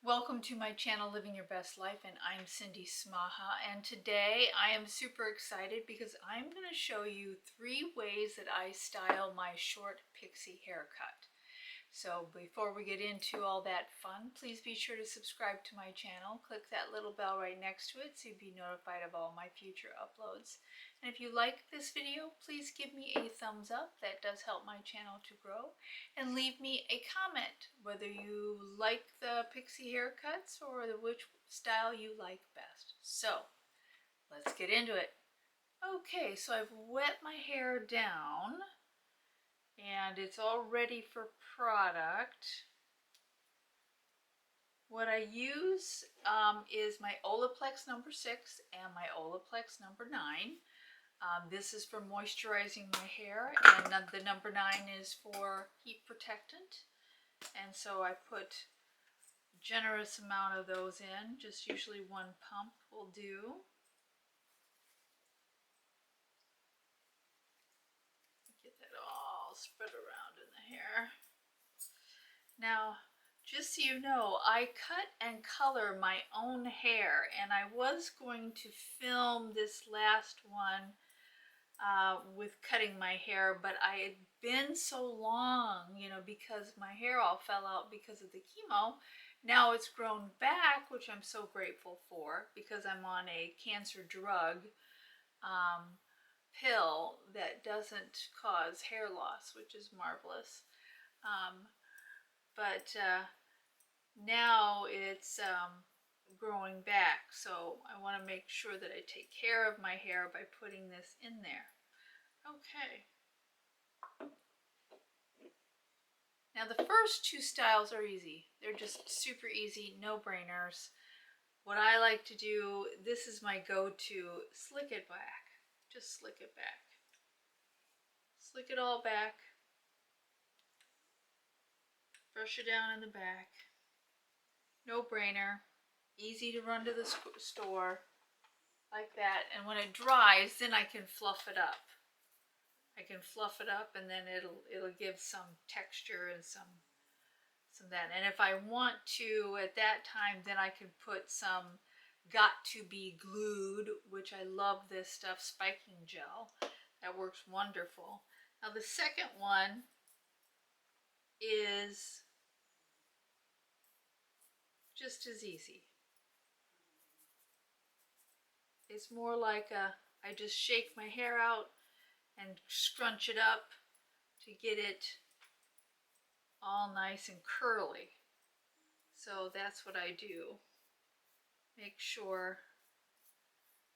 Welcome to my channel, Living Your Best Life, and I'm Cindy Smaha. And today I am super excited because I'm going to show you 3 ways that I style my short pixie haircut. So before we get into all that fun, please be sure to subscribe to my channel. Click that little bell right next to it so you'll be notified of all my future uploads. And if you like this video, please give me a thumbs up. That does help my channel to grow. And leave me a comment whether you like the pixie haircuts or which style you like best. So let's get into it. Okay, so I've wet my hair down and it's all ready for product. What I use is my Olaplex number 6 and my Olaplex number 9. This is for moisturizing my hair, and the number 9 is for heat protectant. And so I put a generous amount of those in, just usually 1 pump will do. Get that all spread around in the hair. Now, just so you know, I cut and color my own hair, and I was going to film this last one with cutting my hair, but I had been so long, because my hair all fell out because of the chemo. Now it's grown back, which I'm so grateful for because I'm on a cancer drug pill that doesn't cause hair loss, which is marvelous. But now it's growing back, so I want to make sure that I take care of my hair by putting this in there. Okay. Now the first 2 styles are easy. They're just super easy, no-brainers. What I like to do, this is my go-to, slick it back. Just slick it back. Slick it all back. Brush it down in the back. No-brainer. Easy to run to the store. Like that. And when it dries, then I can fluff it up. I can fluff it up, and then it'll give some texture and some that. And if I want to, at that time, then I can put some Got to Be Glued, which I love this stuff, spiking gel. That works wonderful. Now the second one is just as easy. It's more like I just shake my hair out and scrunch it up to get it all nice and curly. So that's what I do. Make sure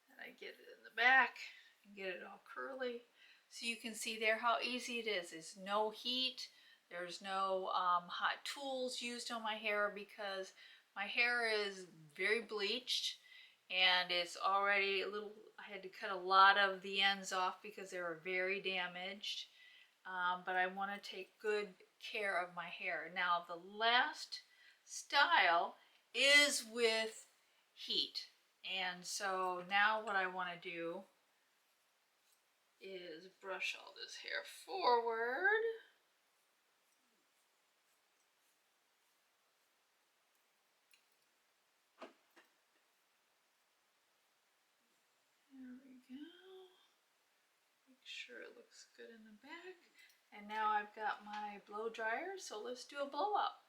that I get it in the back and get it all curly. So you can see there how easy it is. It's no heat. There's no hot tools used on my hair because my hair is very bleached and it's already a little, I had to cut a lot of the ends off because they were very damaged. But I want to take good care of my hair. Now the last style is with heat. And so now what I want to do is brush all this hair forward. There we go. Make sure it looks good in the back. And now I've got my blow dryer, so let's do a blow up.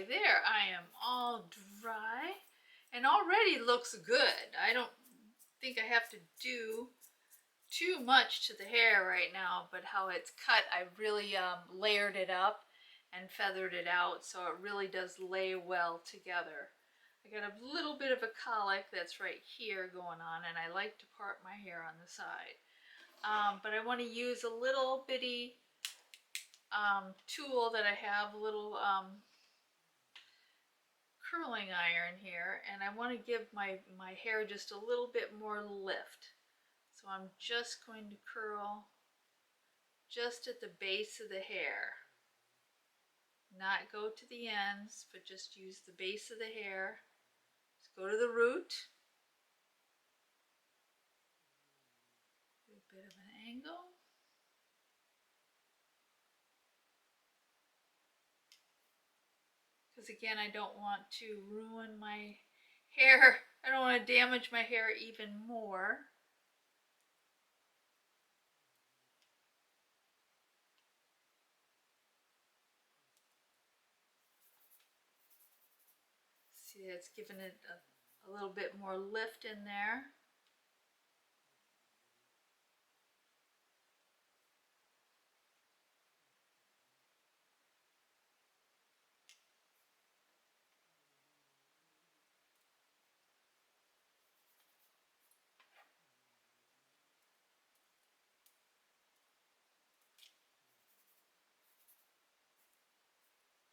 there I am all dry and already looks good. I don't think I have to do too much to the hair right now, but how it's cut, I really layered it up and feathered it out, so it really does lay well together. I got a little bit of a colic that's right here going on, and I like to part my hair on the side. But I want to use a little bitty tool that I have, a little curling iron here, and I want to give my hair just a little bit more lift. So I'm just going to curl just at the base of the hair. Not go to the ends, but just use the base of the hair. Just go to the root. A bit of an angle. Because again, I don't want to ruin my hair. I don't want to damage my hair even more. See, it's given it a little bit more lift in there.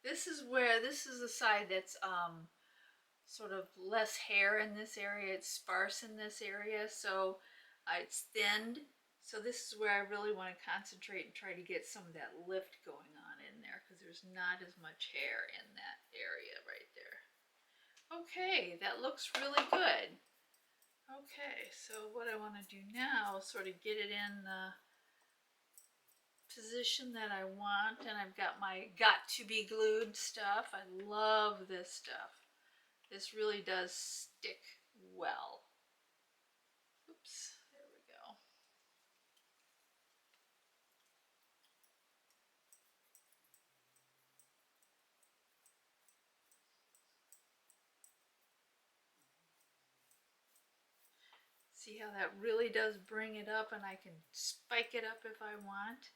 This is the side that's sort of less hair in this area. It's sparse in this area, so it's thinned. So this is where I really want to concentrate and try to get some of that lift going on in there, because there's not as much hair in that area right there. Okay, that looks really good. Okay, so what I want to do now is sort of get it in the position that I want, and I've got my got to be glued stuff. I love this stuff. This really does stick well. Oops, there we go. See how that really does bring it up, and I can spike it up if I want.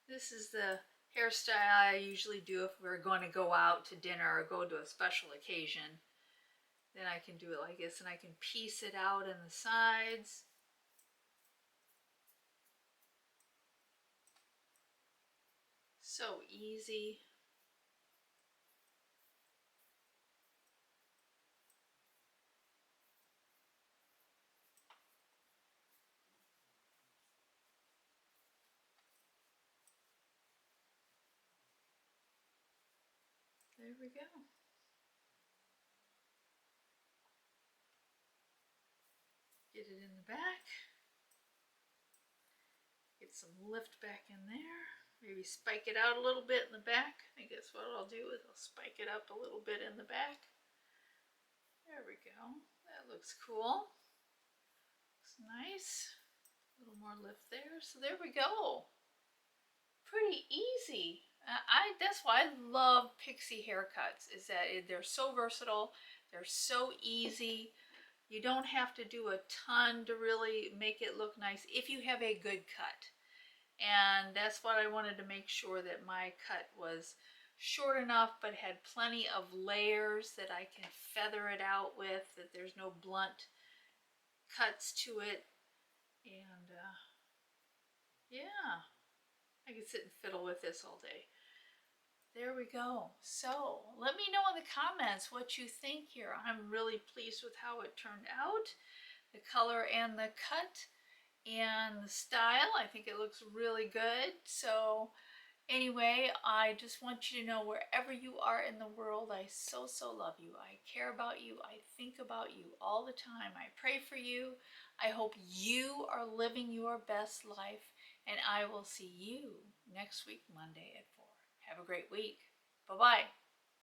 This is the hairstyle I usually do if we're going to go out to dinner or go to a special occasion. Then I can do it like this, and I can piece it out in the sides. So easy. There we go. Get it in the back. Get some lift back in there. Maybe spike it out a little bit in the back. I think that's what I'll do, is I'll spike it up a little bit in the back. There we go. That looks cool. Looks nice. A little more lift there. So there we go. Pretty easy. That's why I love Pixie haircuts, is that they're so versatile. They're so easy. You don't have to do a ton to really make it look nice if you have a good cut. And that's what I wanted to make sure, that my cut was short enough but had plenty of layers that I can feather it out with, that there's no blunt cuts to it. And yeah, I could sit and fiddle with this all day. There we go. So let me know in the comments what you think here. I'm really pleased with how it turned out, the color and the cut and the style. I think it looks really good. So anyway, I just want you to know, wherever you are in the world, I so love you. I care about you. I think about you all the time. I pray for you. I hope you are living your best life, and I will see you next week, Monday at 4. Have a great week. Bye-bye.